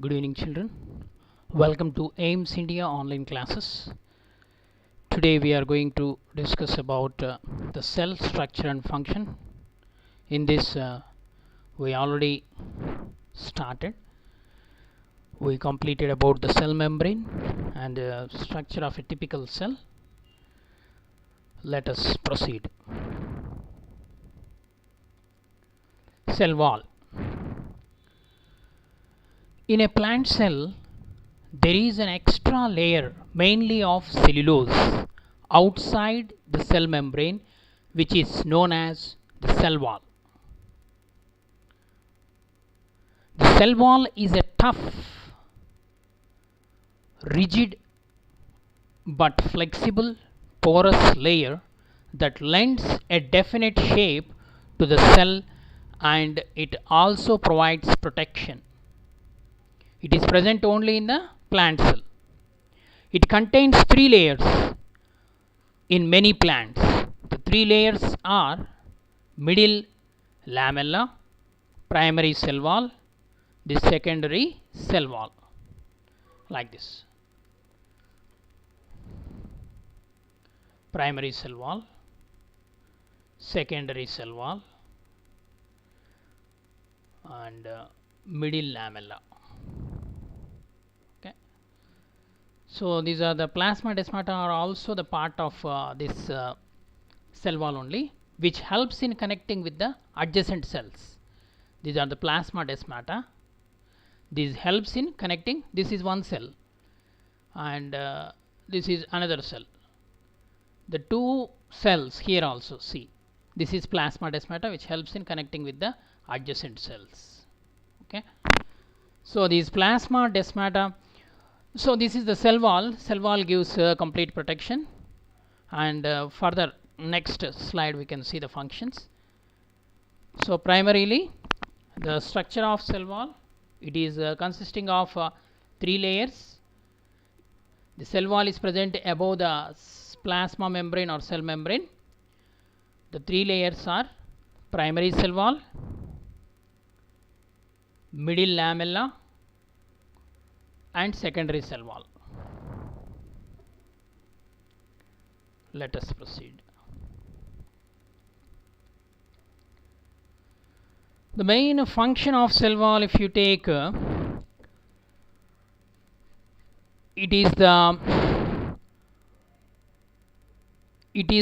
Good evening, children. Welcome to AIMS India online classes. Today we are going to discuss about the cell structure and function. In this, we already started. We completed about the cell membrane and the structure of a typical cell. Let us proceed. Cell wall. In a plant cell, there is an extra layer mainly of cellulose outside the cell membrane, which is known as the cell wall. The cell wall is a tough, rigid but flexible porous layer that lends a definite shape to the cell, and it also provides protection. It is present only in the plant cell. It contains three layers in many plants. The three layers are middle lamella, primary cell wall, the secondary cell wall, like this. Primary cell wall, secondary cell wall, and middle lamella. Okay. So these are the plasma-desmata are also the part of this cell wall only, which helps in connecting with the adjacent cells. These are the plasma-desmata. This helps in connecting. This is one cell, and this is another cell. The two cells here also, see, this is plasma-desmata, which helps in connecting with the adjacent cells. Okay. So these plasma-desmata. So this is the cell wall. Cell wall gives complete protection, and further next slide we can see the functions. So primarily the structure of cell wall, it is consisting of three layers. The cell wall is present above the plasma membrane or cell membrane. The three layers are primary cell wall, middle lamella, and secondary cell wall. Let us proceed. The main function of cell wall, if you take, it is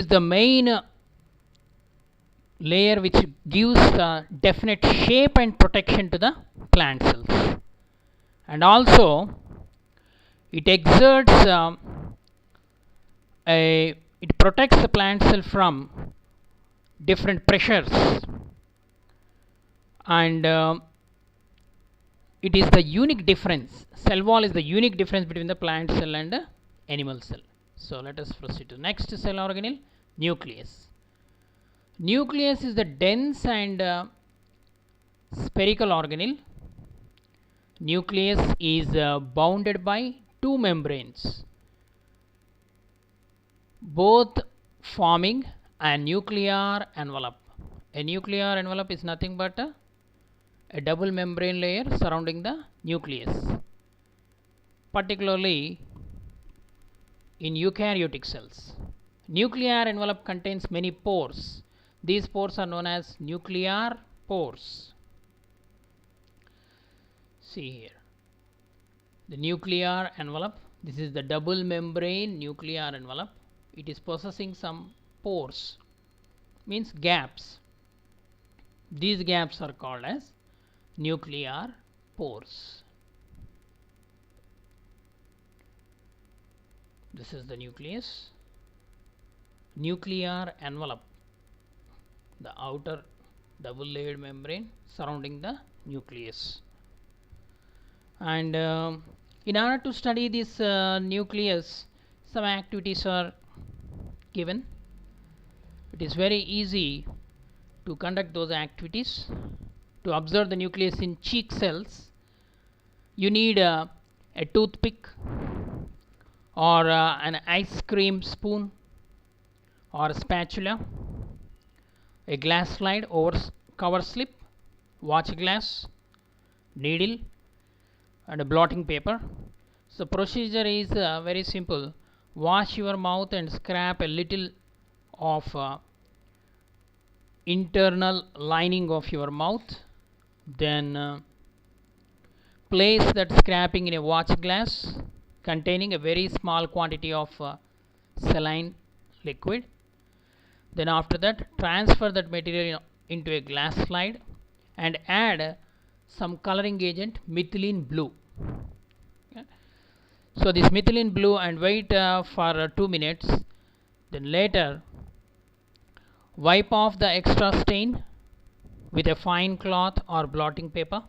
the main layer which gives the definite shape and protection to the plant cells, and also it exerts it protects the plant cell from different pressures, and it is the unique difference. Cell wall is the unique difference between the plant cell and the animal cell. So let us proceed to next cell organelle, nucleus. Nucleus is the dense and spherical organelle. Nucleus is bounded by two membranes, both forming a nuclear envelope. A nuclear envelope is nothing but a double membrane layer surrounding the nucleus, particularly in eukaryotic cells. Nuclear envelope contains many pores. These pores are known as nuclear pores. See here, the nuclear envelope. This is the double membrane nuclear envelope. It is possessing some pores, means gaps. These gaps are called as nuclear pores. This is the nucleus. Nuclear envelope, the outer double layered membrane surrounding the nucleus. And in order to study this nucleus, some activities are given. It is very easy to conduct those activities. To observe the nucleus in cheek cells, you need a toothpick or an ice cream spoon or a spatula, a glass slide over cover slip, watch glass, needle, and a blotting paper. So procedure is very simple. Wash your mouth and scrape a little of internal lining of your mouth. Then place that scraping in a watch glass containing a very small quantity of saline liquid. Then after that, transfer that material into a glass slide and add some coloring agent, methylene blue. Okay. So this methylene blue, and wait for 2 minutes. Then later wipe off the extra stain with a fine cloth or blotting paper.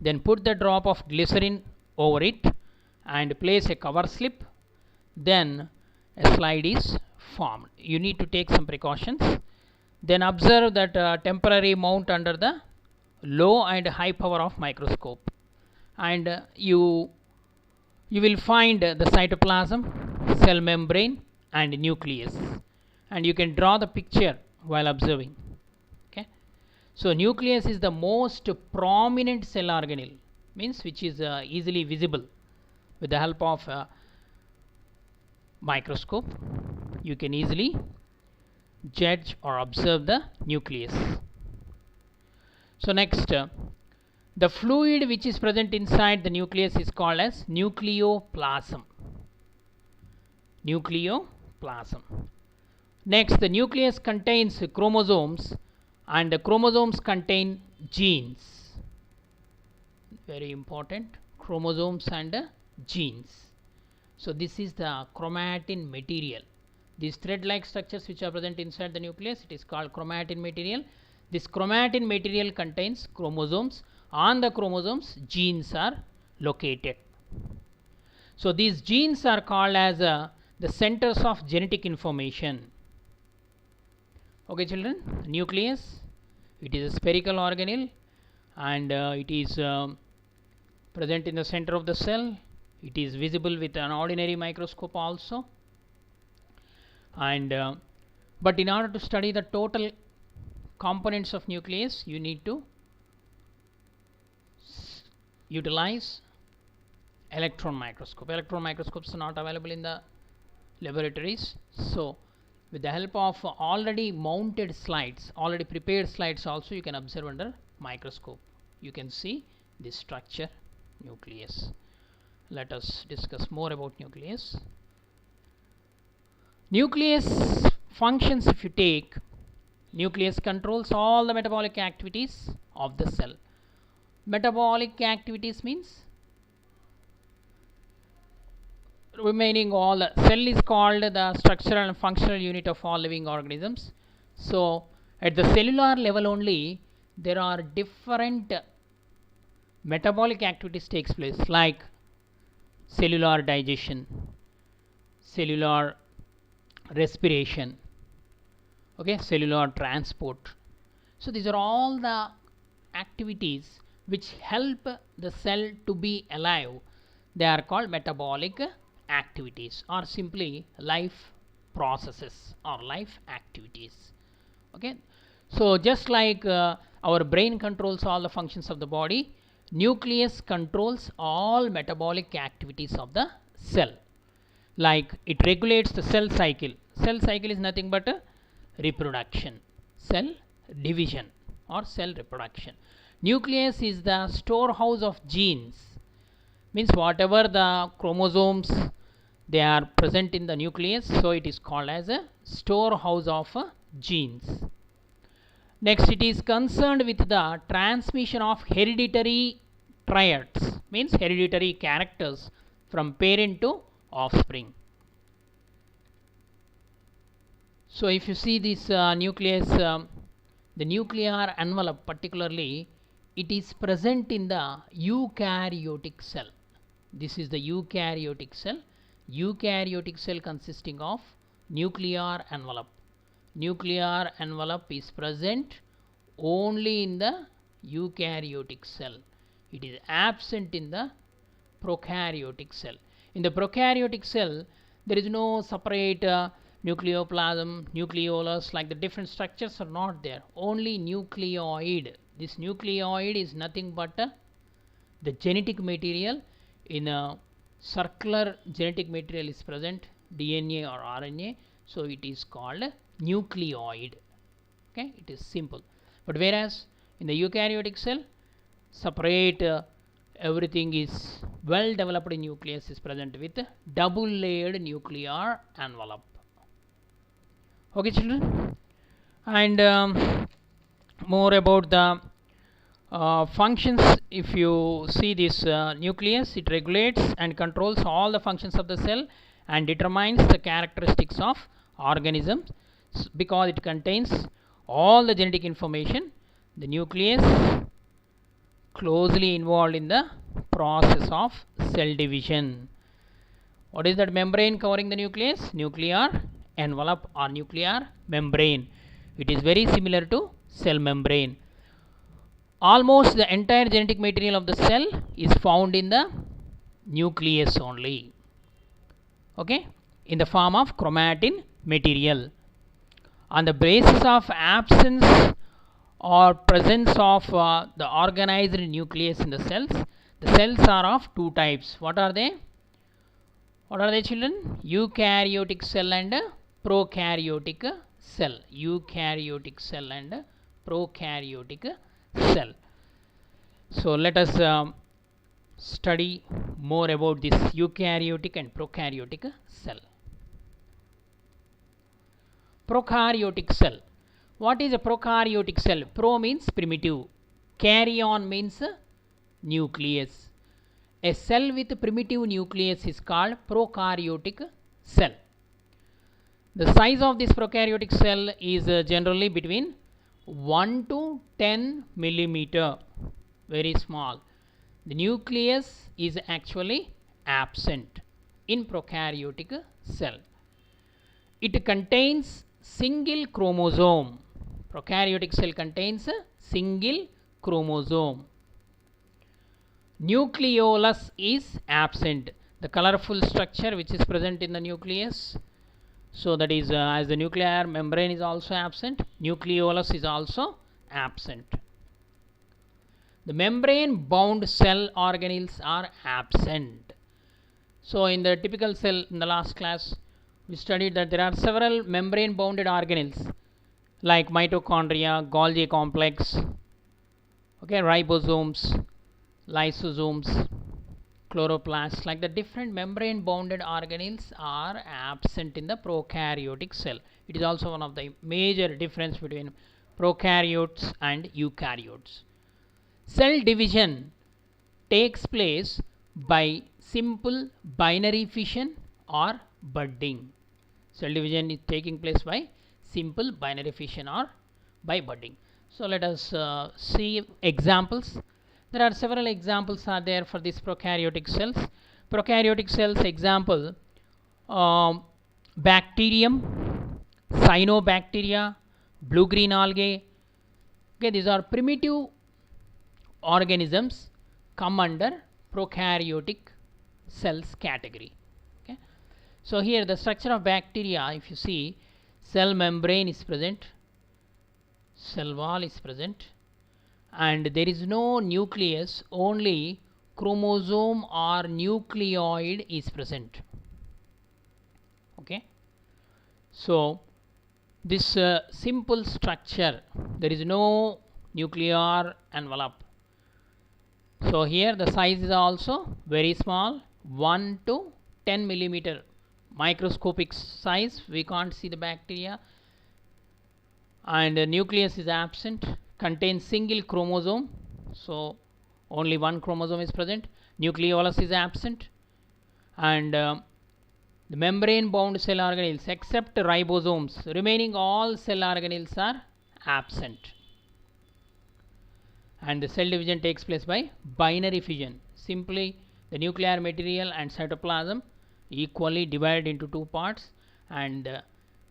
Then put the drop of glycerin over it and place a cover slip. Then a slide is formed. You need to take some precautions. Then observe that temporary mount under the low and high power of microscope, and you will find the cytoplasm, cell membrane and nucleus, and you can draw the picture while observing. Okay. So nucleus is the most prominent cell organelle, means which is easily visible with the help of microscope. You can easily judge or observe the nucleus. So next, the fluid which is present inside the nucleus is called as nucleoplasm. Nucleoplasm. Next, the nucleus contains chromosomes, and the chromosomes contain genes. Very important, chromosomes and genes. So this is the chromatin material. These thread-like structures which are present inside the nucleus, it is called chromatin material. This chromatin material contains chromosomes. On the chromosomes, genes are located. So these genes are called as the centers of genetic information. Okay children, nucleus, it is a spherical organelle, and it is present in the center of the cell. It is visible with an ordinary microscope also, and but in order to study the total components of nucleus, you need to utilize electron microscope. Electron microscopes are not available in the laboratories, so with the help of already mounted slides, already prepared slides also, you can observe under microscope. You can see this structure, nucleus. Let us discuss more about nucleus. Nucleus functions, if you take, nucleus controls all the metabolic activities of the cell. Metabolic activities means remaining all. Cell is called the structural and functional unit of all living organisms. So at the cellular level only, there are different metabolic activities takes place, like cellular digestion, cellular respiration, okay, cellular transport. So these are all the activities which help the cell to be alive. They are called metabolic activities, or simply life processes or life activities. Okay. So just like our brain controls all the functions of the body, nucleus controls all metabolic activities of the cell. Like it regulates the cell cycle. Cell cycle is nothing but reproduction, cell division or cell reproduction. Nucleus is the storehouse of genes, means whatever the chromosomes they are present in the nucleus, so it is called as a storehouse of genes. Next, it is concerned with the transmission of hereditary traits, means hereditary characters from parent to offspring. So if you see this nucleus, the nuclear envelope particularly, it is present in the eukaryotic cell. This is the eukaryotic cell. Eukaryotic cell consisting of nuclear envelope. Nuclear envelope is present only in the eukaryotic cell. It is absent in the prokaryotic cell. In the prokaryotic cell, there is no separate nucleoplasm, nucleolus, like the different structures are not there. Only nucleoid. This nucleoid is nothing but the genetic material in a circular genetic material is present, DNA or RNA, so it is called nucleoid. Okay, it is simple. But whereas in the eukaryotic cell, separate everything is well developed nucleus is present with double layered nuclear envelope. Okay children, and more about the functions. If you see this nucleus, it regulates and controls all the functions of the cell and determines the characteristics of organisms because it contains all the genetic information. The nucleus closely involved in the process of cell division. What is that membrane covering the nucleus? Nuclear envelope or nuclear membrane. It is very similar to cell membrane. Almost the entire genetic material of the cell is found in the nucleus only. Okay, in the form of chromatin material. On the basis of absence or presence of the organized nucleus in the cells are of two types. What are they? What are they children? Eukaryotic cell and prokaryotic cell. Eukaryotic cell and prokaryotic cell. So let us study more about this eukaryotic and prokaryotic cell. Prokaryotic cell. What is a prokaryotic cell? Pro means primitive, karyon means nucleus. A cell with primitive nucleus is called prokaryotic cell. The size of this prokaryotic cell is generally between 1 to 10 millimeter, very small. The nucleus is actually absent in prokaryotic cell. It contains single chromosome. Prokaryotic cell contains a single chromosome. Nucleolus is absent. The colorful structure which is present in the nucleus, so that is as the nuclear membrane is also absent, nucleolus is also absent. The membrane bound cell organelles are absent. So in the typical cell, in the last class we studied that there are several membrane bounded organelles like mitochondria, Golgi complex, okay, ribosomes, lysosomes, chloroplasts. Like the different membrane bounded organelles are absent in the prokaryotic cell. It is also one of the major difference between prokaryotes and eukaryotes. Cell division takes place by simple binary fission or budding. Cell division is taking place by simple binary fission or by budding. So let us see examples. There are several examples are there for these prokaryotic cells. Prokaryotic cells example, bacterium, cyanobacteria, blue-green algae. Okay, these are primitive organisms come under prokaryotic cells category. Okay, so here the structure of bacteria, if you see, cell membrane is present, cell wall is present, and there is no nucleus, only chromosome or nucleoid is present. Okay, so this simple structure, there is no nuclear envelope. So here the size is also very small, 1 to 10 millimeter, microscopic size. We can't see the bacteria, and the nucleus is absent, contains single chromosome, so only one chromosome is present. Nucleolus is absent, and the membrane bound cell organelles except ribosomes, remaining all cell organelles are absent. And the cell division takes place by binary fission. Simply the nuclear material and cytoplasm equally divided into two parts, and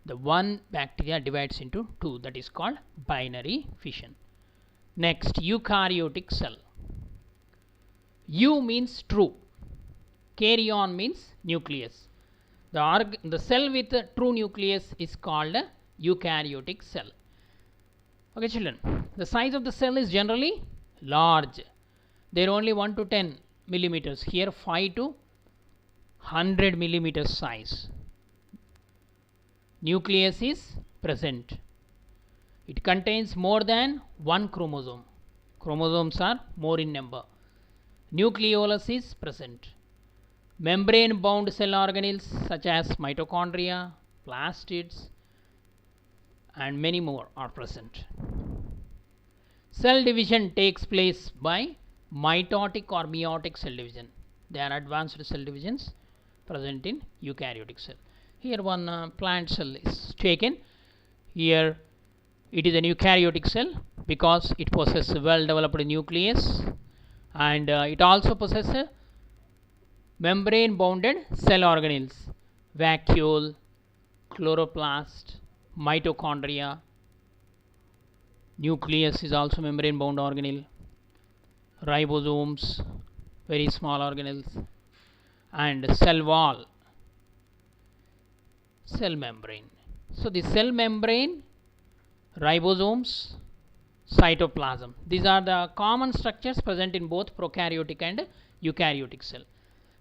the one bacteria divides into two. That is called binary fission. Next, eukaryotic cell. Eu means true, karyon means nucleus. The cell with a true nucleus is called a eukaryotic cell. Okay children, the size of the cell is generally large. They're only 1 to 10 millimeters. Here 5 to 100 millimeters size. Nucleus is present. It contains more than one chromosome. Chromosomes are more in number. Nucleolus is present. Membrane bound cell organelles such as mitochondria, plastids, and many more are present. Cell division takes place by mitotic or meiotic cell division. They are advanced cell divisions present in eukaryotic cell. Here one plant cell is taken. Here it is an eukaryotic cell because it possesses a well developed nucleus, and it also possesses membrane bounded cell organelles, vacuole, chloroplast, mitochondria. Nucleus is also membrane bound organelle, ribosomes, very small organelles, and cell wall, cell membrane. So the cell membrane, ribosomes, cytoplasm, these are the common structures present in both prokaryotic and eukaryotic cell.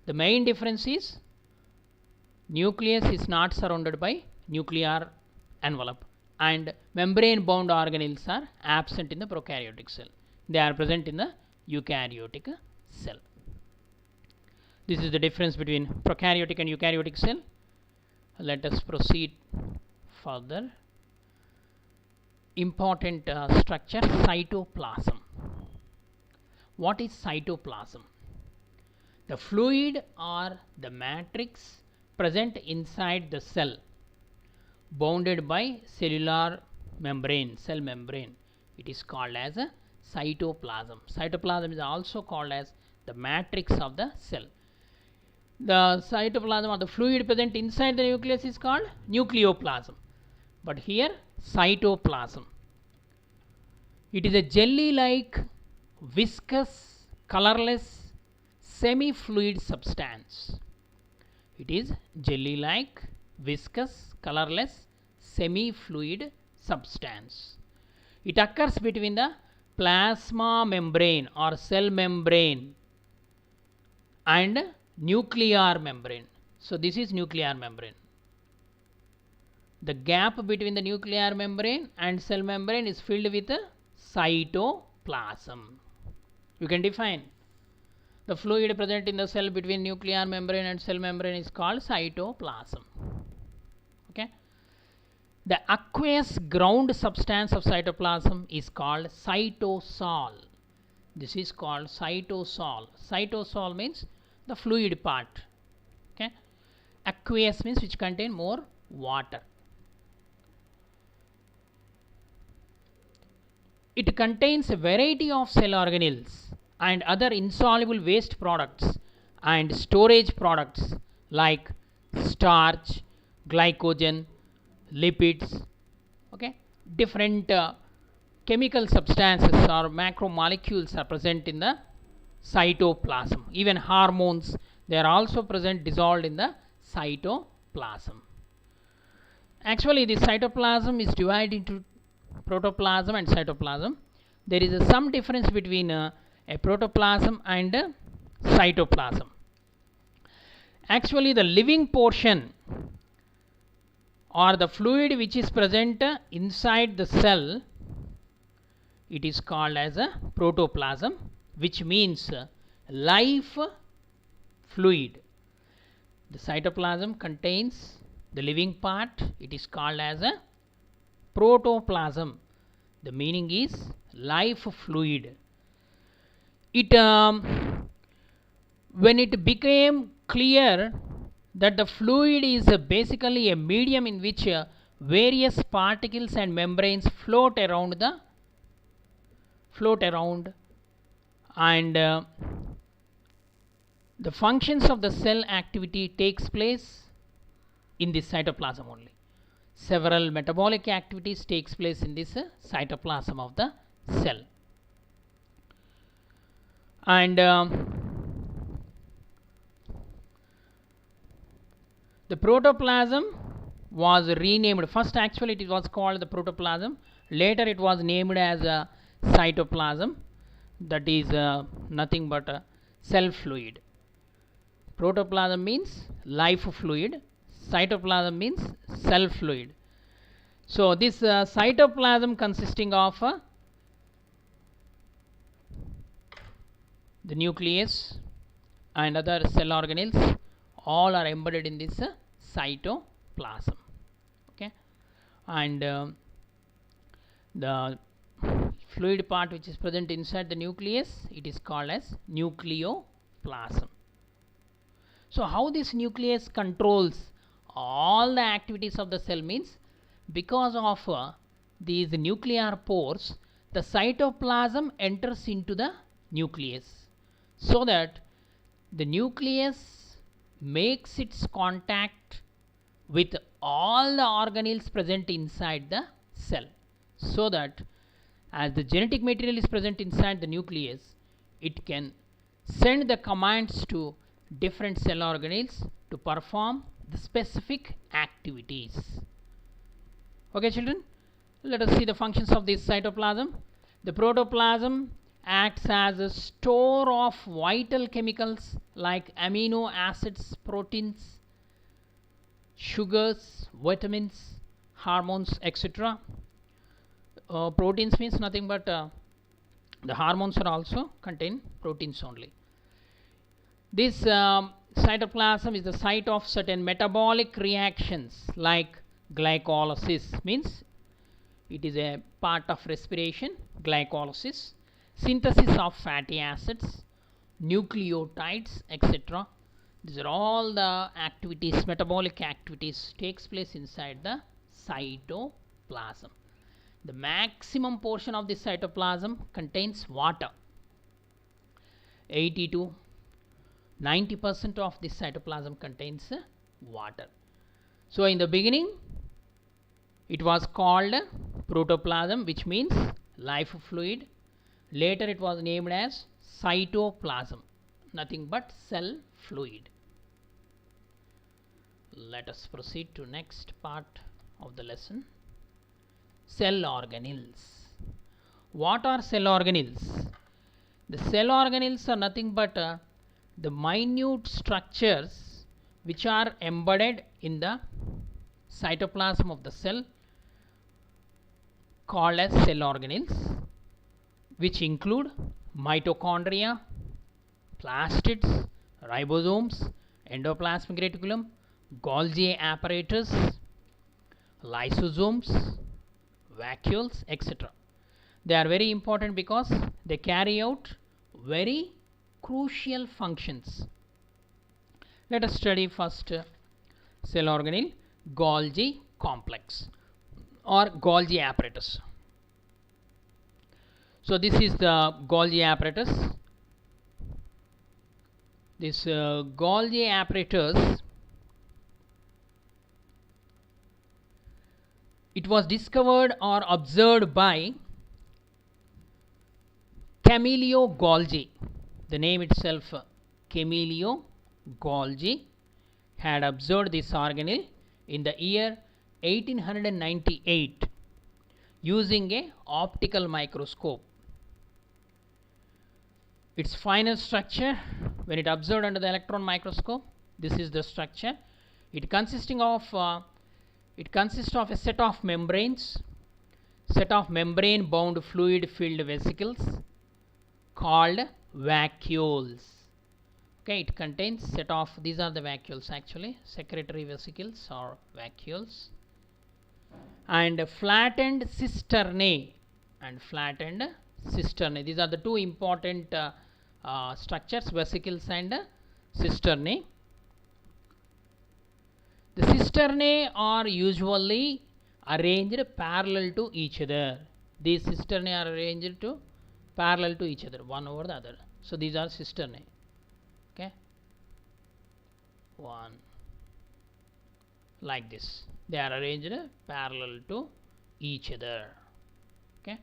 The main difference is nucleus is not surrounded by nuclear envelope, and membrane bound organelles are absent in the prokaryotic cell. They are present in the eukaryotic cell. This is the difference between prokaryotic and eukaryotic cell. Let us proceed further. Important structure, cytoplasm. What is cytoplasm? The fluid or the matrix present inside the cell, bounded by cellular membrane, cell membrane. It is called as a cytoplasm. Cytoplasm is also called as the matrix of the cell. The cytoplasm or the fluid present inside the nucleus is called nucleoplasm. But here cytoplasm. It is a jelly-like, viscous, colorless, semi-fluid substance. It is jelly-like, viscous, colorless, semi-fluid substance. It occurs between the plasma membrane or cell membrane and nuclear membrane. So this is nuclear membrane. The gap between the nuclear membrane and cell membrane is filled with a cytoplasm. You can define the fluid present in the cell between nuclear membrane and cell membrane is called cytoplasm. Okay. The aqueous ground substance of cytoplasm is called cytosol. This is called cytosol. Cytosol means the fluid part. Okay. Aqueous means which contain more water. It contains a variety of cell organelles and other insoluble waste products and storage products like starch, glycogen, lipids. Okay, different chemical substances or macromolecules are present in the cytoplasm. Even hormones, they are also present dissolved in the cytoplasm. Actually, the cytoplasm is divided into protoplasm and cytoplasm. There is some difference between a protoplasm and a cytoplasm. Actually, the living portion or the fluid which is present inside the cell, it is called as a protoplasm, which means life fluid. The cytoplasm contains the living part. It is called as a protoplasm. The meaning is life fluid. It when it became clear that the fluid is basically a medium in which various particles and membranes float around and the functions of the cell activity takes place in this cytoplasm only. Several metabolic activities takes place in this cytoplasm of the cell. And the protoplasm was renamed. First actually it was called the protoplasm. Later it was named as a cytoplasm. that is nothing but a cell fluid. Protoplasm means life fluid, cytoplasm means cell fluid. So this cytoplasm consisting of the nucleus and other cell organelles, all are embedded in this cytoplasm. Okay, and the fluid part which is present inside the nucleus, it is called as nucleoplasm. So how this nucleus controls all the activities of the cell means, because of these nuclear pores, the cytoplasm enters into the nucleus, so that the nucleus makes its contact with all the organelles present inside the cell, so that as the genetic material is present inside the nucleus, it can send the commands to different cell organelles to perform the specific activities. Okay children, let us see the functions of this cytoplasm. The protoplasm acts as a store of vital chemicals like amino acids, proteins, sugars, vitamins, hormones, etc. Proteins means nothing but the hormones are also contain proteins only. This cytoplasm is the site of certain metabolic reactions like glycolysis, means it is a part of respiration, glycolysis, synthesis of fatty acids, nucleotides, etc. These are all the activities, metabolic activities takes place inside the cytoplasm. The maximum portion of this cytoplasm contains water. 80 to 90% of this cytoplasm contains water. So in the beginning it was called protoplasm, which means life fluid. Later it was named as cytoplasm, nothing but cell fluid. Let us proceed to next part of the lesson. Cell organelles. What are cell organelles? The cell organelles are nothing but the minute structures which are embedded in the cytoplasm of the cell, called as cell organelles, which include mitochondria, plastids, ribosomes, endoplasmic reticulum, Golgi apparatus, lysosomes, vacuoles, etc. They are very important because they carry out very crucial functions. Let us study first cell organelle, Golgi complex or Golgi apparatus. So this is the Golgi apparatus. This Golgi apparatus, it was discovered or observed by Camillo Golgi. The name itself, Camillo Golgi, had observed this organelle in the year 1898 using a optical microscope. Its final structure, when it observed under the electron microscope, this is the structure. It consists of a set of membranes, set of membrane bound fluid filled vesicles called vacuoles. Okay, it contains set of, these are the vacuoles actually, secretory vesicles or vacuoles, and flattened cisternae and flattened cisternae. These are the two important structures, vesicles and cisternae. The cisternae are usually arranged parallel to each other. These cisternae are arranged to parallel to each other, one over the other. So these are cisternae. Okay, one like this. They are arranged parallel to each other. Okay.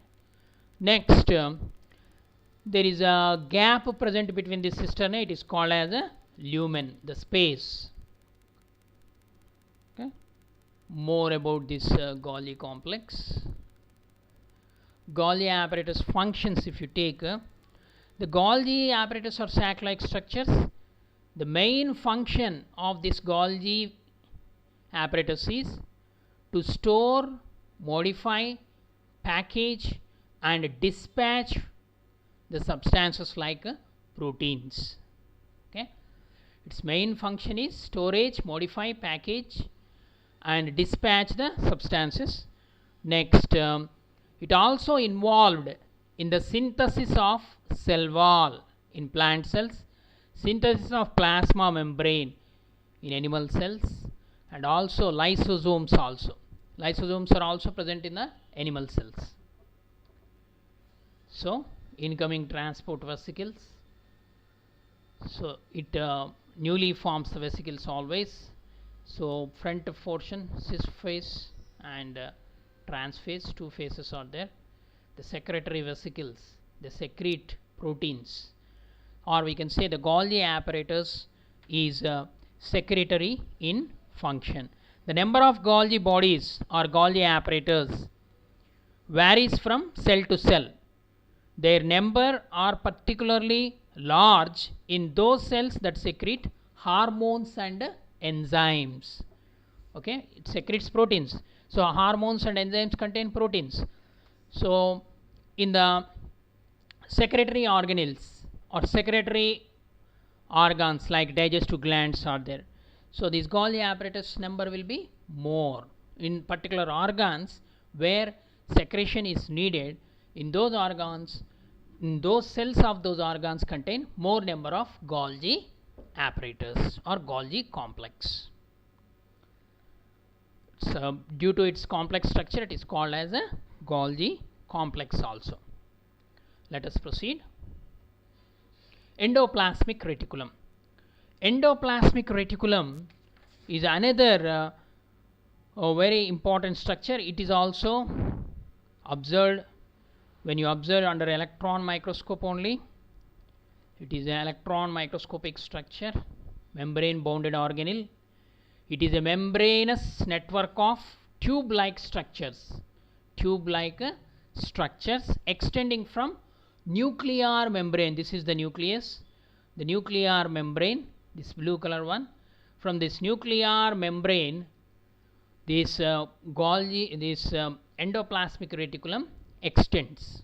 Next, there is a gap present between this cisternae. It is called as a lumen, the space. Okay. More about this Golgi complex. Golgi apparatus functions, if you take, The Golgi apparatus are sac-like structures. The main function of this Golgi apparatus is to store, modify, package and dispatch the substances like proteins. Okay, its main function is storage, modify, package and dispatch the substances. Next, it also involved in the synthesis of cell wall in plant cells, synthesis of plasma membrane in animal cells, and also lysosomes also. Lysosomes are also present in the animal cells. So, incoming transport vesicles. So, it newly forms the vesicles always. So, front portion, cis phase and trans phase, two phases are there. The secretory vesicles, they secrete proteins, or we can say the Golgi apparatus is secretory in function. The number of Golgi bodies or Golgi apparatus varies from cell to cell. Their number are particularly large in those cells that secrete hormones and enzymes. Okay, it secretes proteins. So hormones and enzymes contain proteins. So in the secretory organelles or secretory organs like digestive glands are there. So this Golgi apparatus number will be more in particular organs where secretion is needed. In those organs, in those cells of those organs contain more number of Golgi apparatus or Golgi complex. So due to its complex structure, it is called as a Golgi complex also. Let us proceed. Endoplasmic reticulum. Endoplasmic reticulum is another very important structure. It is also observed when you observe under electron microscope only. It is an electron microscopic structure, membrane bounded organelle. It is a membranous network of tube-like structures, extending from nuclear membrane. This is the nucleus, the nuclear membrane, this blue color one. From this nuclear membrane, this endoplasmic reticulum extends.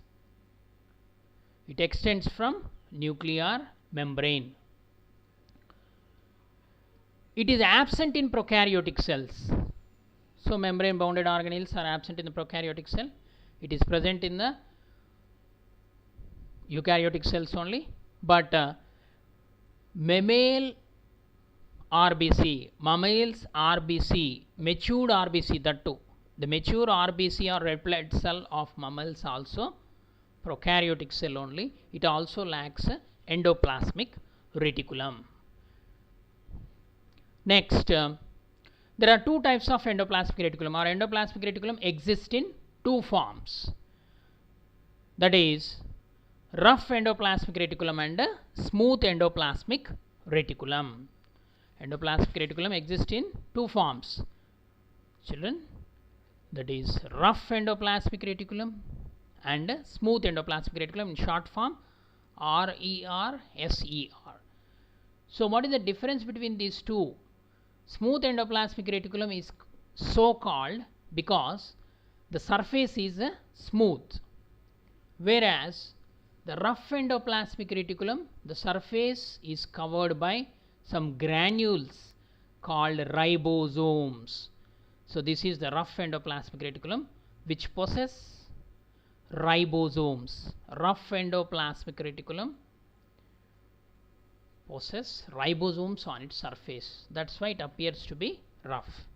It extends from nuclear membrane. It is absent in prokaryotic cells. So membrane bounded organelles are absent in the prokaryotic cell. It is present in the eukaryotic cells only. But mammals RBC, matured RBC, that too. The mature RBC or red blood cell of mammals also prokaryotic cell only. It also lacks endoplasmic reticulum. Next, there are two types of endoplasmic reticulum. Our endoplasmic reticulum exists in two forms. That is rough endoplasmic reticulum and smooth endoplasmic reticulum. Endoplasmic reticulum exists in two forms, children. That is rough endoplasmic reticulum and smooth endoplasmic reticulum, in short form RER-SER. So what is the difference between these two? Smooth endoplasmic reticulum is so called because the surface is smooth, whereas the rough endoplasmic reticulum, the surface is covered by some granules called ribosomes. So this is the rough endoplasmic reticulum which possess ribosomes. Rough endoplasmic reticulum possess ribosomes on its surface. That's why it appears to be rough.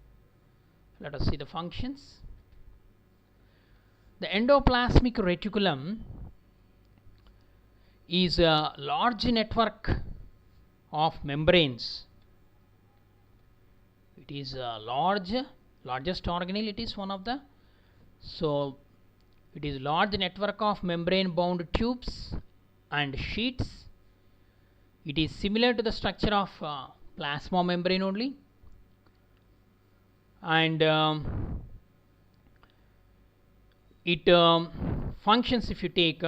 Let us see the functions. The endoplasmic reticulum is a large network of membranes. It is a largest organelle. It is one of the, so it is large network of membrane bound tubes and sheets. It is similar to the structure of plasma membrane only, and it functions, if you take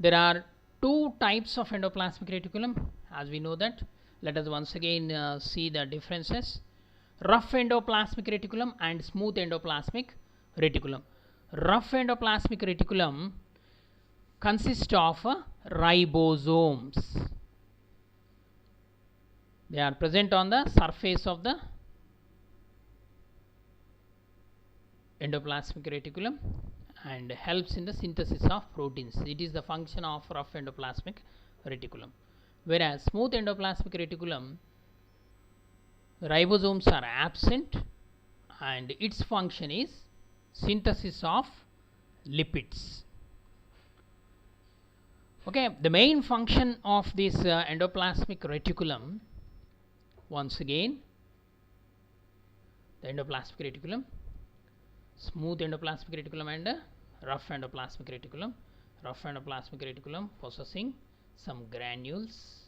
There are two types of endoplasmic reticulum, as we know that. Let us once again see the differences. Rough endoplasmic reticulum and smooth endoplasmic reticulum. Rough endoplasmic reticulum consists of ribosomes. They are present on the surface of the endoplasmic reticulum and helps in the synthesis of proteins. It is the function of rough endoplasmic reticulum. Whereas smooth endoplasmic reticulum, ribosomes are absent and its function is synthesis of lipids. Okay, the main function of this endoplasmic reticulum, once again, the endoplasmic reticulum, smooth endoplasmic reticulum and rough endoplasmic reticulum. Rough endoplasmic reticulum possessing some granules.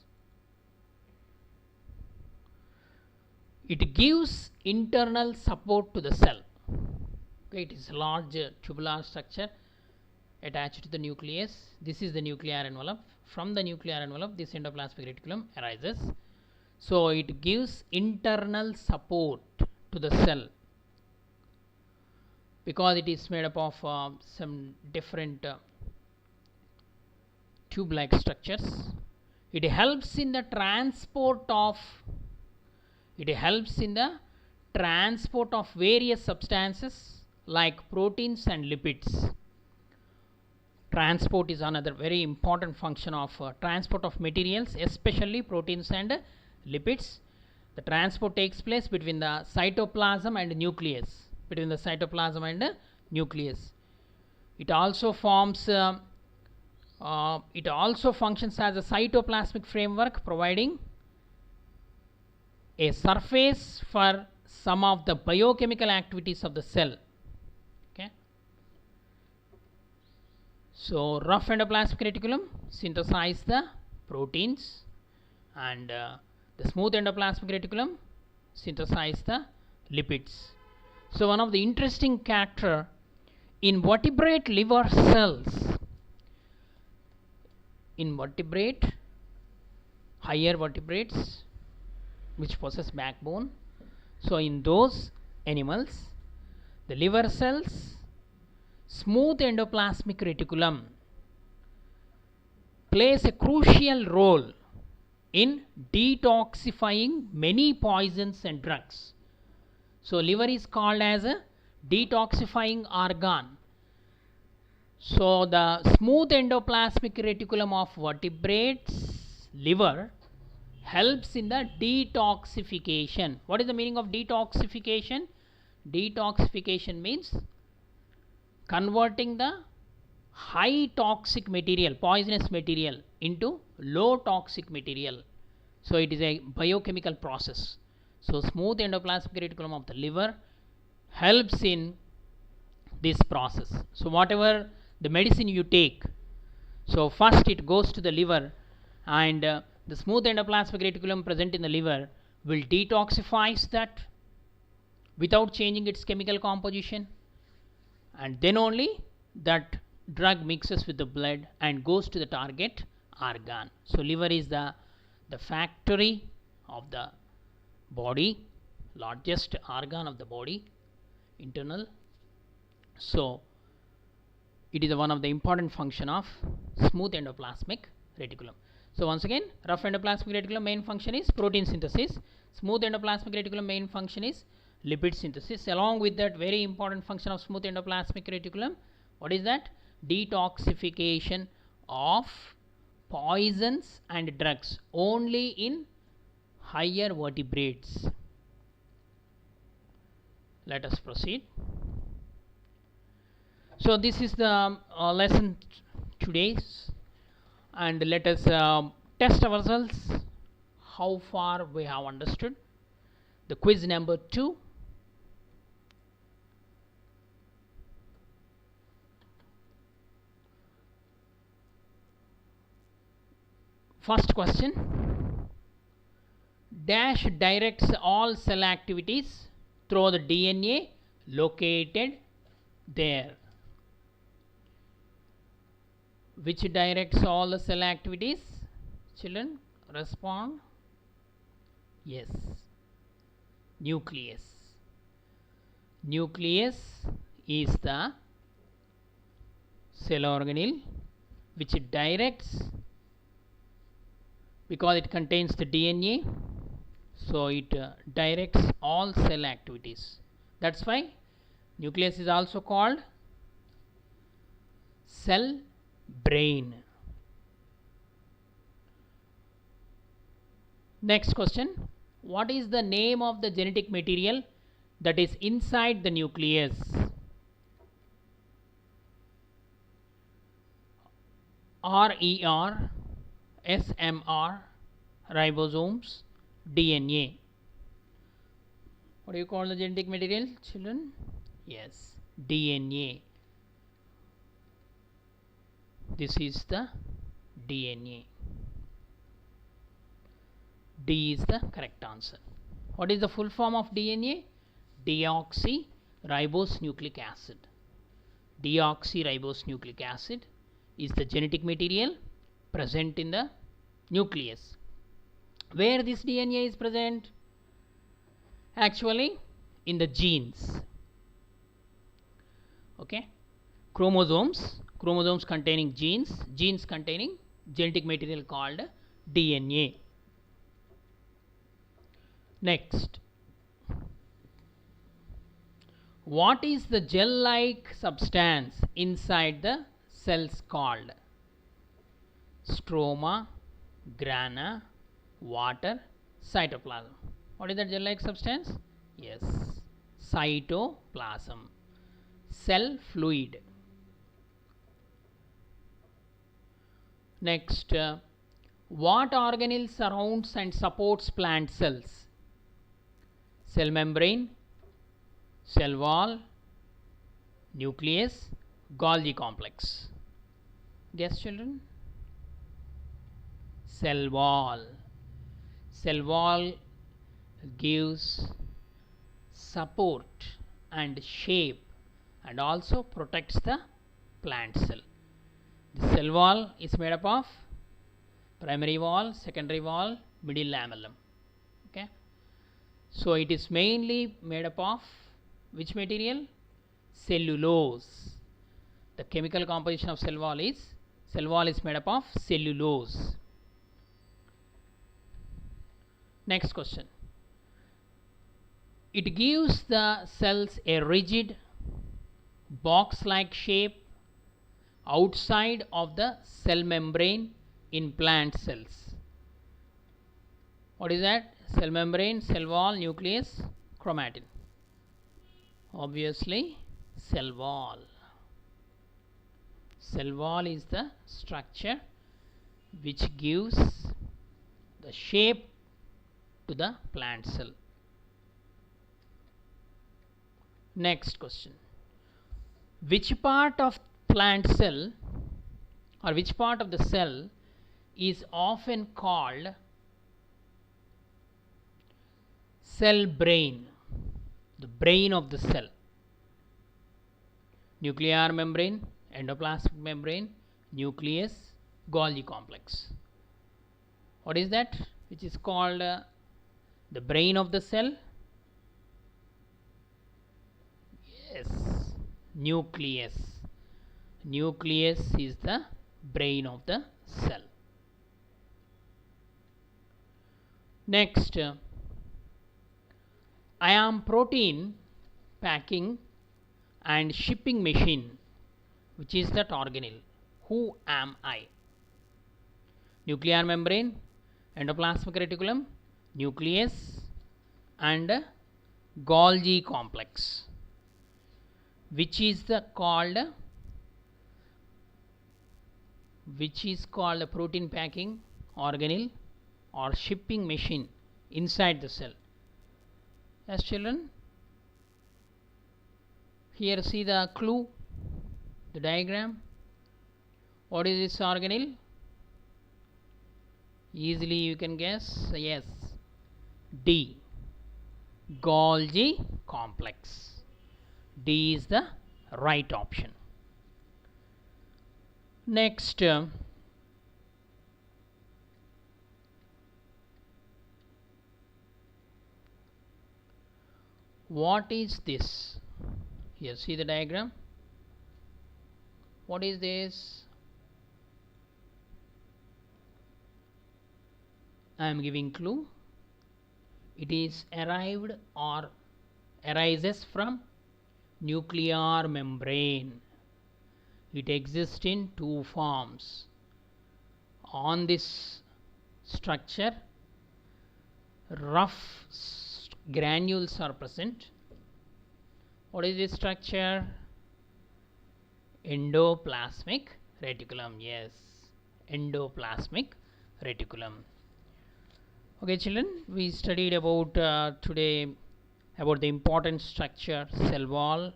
It gives internal support to the cell. Okay, it is a large tubular structure attached to the nucleus. This is the nuclear envelope. From the nuclear envelope, this endoplasmic reticulum arises. So it gives internal support to the cell because it is made up of some different tube-like structures. It helps in the transport of various substances like proteins and lipids. Transport is another very important function of transport of materials, especially proteins and lipids. The transport takes place between the cytoplasm and nucleus. It also forms. It also functions as a cytoplasmic framework, providing a surface for some of the biochemical activities of the cell. Okay. So rough endoplasmic reticulum synthesize the proteins, and the smooth endoplasmic reticulum synthesize the lipids. So one of the interesting character in vertebrate liver cells, in higher vertebrates which possess backbone, so in those animals, the liver cells, smooth endoplasmic reticulum plays a crucial role in detoxifying many poisons and drugs. So liver is called as a detoxifying organ. So the smooth endoplasmic reticulum of vertebrates liver helps in the detoxification. What is the meaning of detoxification? Detoxification means converting the high toxic material, poisonous material, into low toxic material. So it is a biochemical process. So smooth endoplasmic reticulum of the liver helps in this process. So whatever the medicine you take, so first it goes to the liver, and the smooth endoplasmic reticulum present in the liver will detoxify that without changing its chemical composition, and then only that drug mixes with the blood and goes to the target organ. So liver is the factory of the body, largest organ of the body, internal. So it is one of the important function of smooth endoplasmic reticulum. So once again, rough endoplasmic reticulum main function is protein synthesis. Smooth endoplasmic reticulum main function is lipid synthesis. Along with that, very important function of smooth endoplasmic reticulum, what is that? Detoxification of poisons and drugs only in higher vertebrates. Let us proceed. So this is the lesson today's, and let us test ourselves how far we have understood. The quiz number 2. First question: dash directs all cell activities through the DNA located there. which directs all the cell activities? Children, respond. Yes, nucleus. Nucleus is the cell organelle which directs, because it contains the DNA, so it directs all cell activities. That's why nucleus is also called cell brain. Next question, what is the name of the genetic material that is inside the nucleus? RER, SMR, ribosomes, DNA. What do you call the genetic material, children? Yes, DNA. This is the DNA. D is the correct answer. What is the full form of DNA? Deoxyribonucleic acid. Deoxyribonucleic acid is the genetic material present in the nucleus. Where this DNA is present? Actually, in the genes. Okay, chromosomes containing genes containing genetic material called DNA. Next, what is the gel-like substance inside the cells called? Stroma, grana, water, cytoplasm. What is that gel-like substance? Yes, cytoplasm, cell fluid. Next, what organelle surrounds and supports plant cells? Cell membrane, cell wall, nucleus, Golgi complex. Guess, children? Cell wall. Cell wall gives support and shape and also protects the plant cell. The cell wall is made up of primary wall, secondary wall, middle lamellum. Okay, so it is mainly made up of which material? Cellulose. The chemical composition of cell wall is made up of cellulose. Next question, it gives the cells a rigid box like shape outside of the cell membrane in plant cells. What is that? Cell membrane, cell wall, nucleus, chromatin. Obviously, cell wall. Cell wall is the structure which gives the shape to the plant cell. Next question, which part of plant cell or which part of the cell is often called cell brain, the brain of the cell? Nuclear membrane, endoplasmic membrane, nucleus, Golgi complex. What is that which is called the brain of the cell? Yes, nucleus. Nucleus is the brain of the cell. Next, I am protein packing and shipping machine. Which is that organelle? Who am I? Nuclear membrane, endoplasmic reticulum, nucleus, and Golgi complex. Which is called a protein packing organelle or shipping machine inside the cell? Yes, children. Here see the clue, the diagram. What is this organelle? Easily you can guess. Yes, D, Golgi complex. D is the right option. Next, what is this? Here, see the diagram. What is this? I am giving clue. It is arrived or arises from nuclear membrane. It exists in two forms. On this structure, rough granules are present. What is this structure? Endoplasmic reticulum. Yes, endoplasmic reticulum. Okay, children, we studied about today about the important structure: cell wall,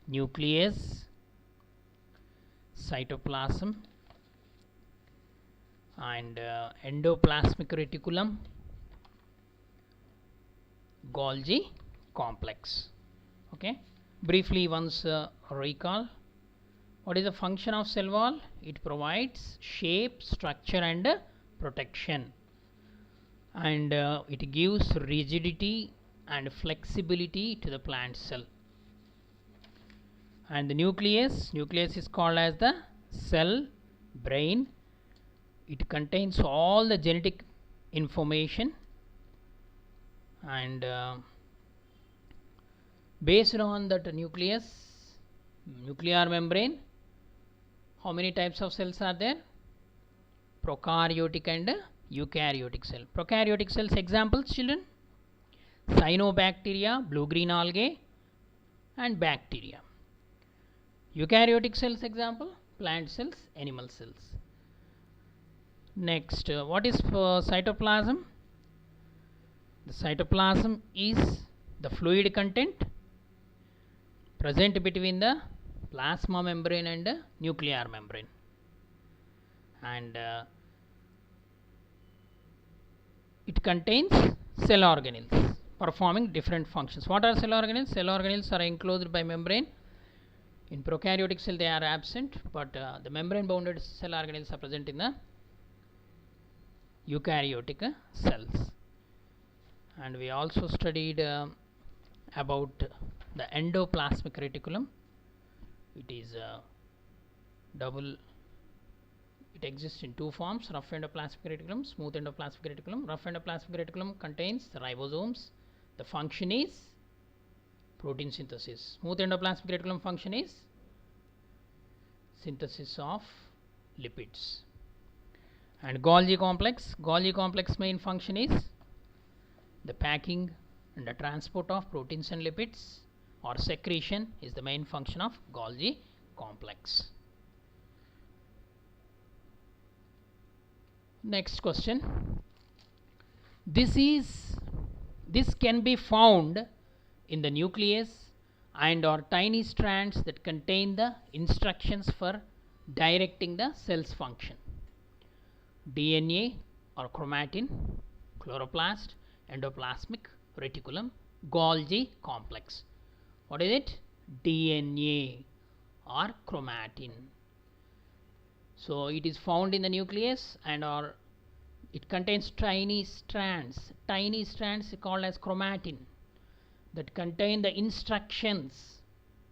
nucleus, cytoplasm, and endoplasmic reticulum, Golgi complex. Okay, briefly once recall. What is the function of cell wall? It provides shape, structure, and protection, and it gives rigidity and flexibility to the plant cell. And the nucleus is called as the cell brain. It contains all the genetic information, and based on that nuclear membrane, how many types of cells are there? Prokaryotic and eukaryotic cell. Prokaryotic cells examples, children: cyanobacteria, blue-green algae, and bacteria. Eukaryotic cells example: plant cells, animal cells. Next, what is cytoplasm? The cytoplasm is the fluid content present between the plasma membrane and the nuclear membrane, and it contains cell organelles performing different functions. What are cell organelles? Cell organelles are enclosed by membrane. In prokaryotic cell they are absent, but the membrane bounded cell organelles are present in the eukaryotic cells. And we also studied about the endoplasmic reticulum. It is it exists in two forms: rough endoplasmic reticulum, smooth endoplasmic reticulum. Rough endoplasmic reticulum contains the ribosomes. The function is protein synthesis. Smooth endoplasmic reticulum function is synthesis of lipids. And Golgi complex main function is the packing and the transport of proteins and lipids, or secretion is the main function of Golgi complex. Next question. This can be found in the nucleus and or tiny strands that contain the instructions for directing the cell's function: DNA or chromatin, chloroplast, endoplasmic reticulum, Golgi complex. What is it? DNA or chromatin. So it is found in the nucleus, and or it contains tiny strands called as chromatin that contain the instructions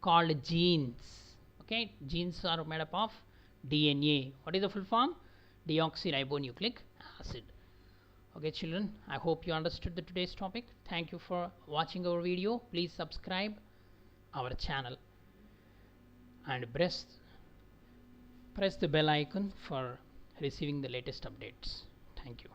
called genes. Okay, genes are made up of DNA. What is the full form? Deoxyribonucleic acid. Okay, children, I hope you understood today's topic. Thank you for watching our video. Please subscribe our channel and press the bell icon for receiving the latest updates. Thank you.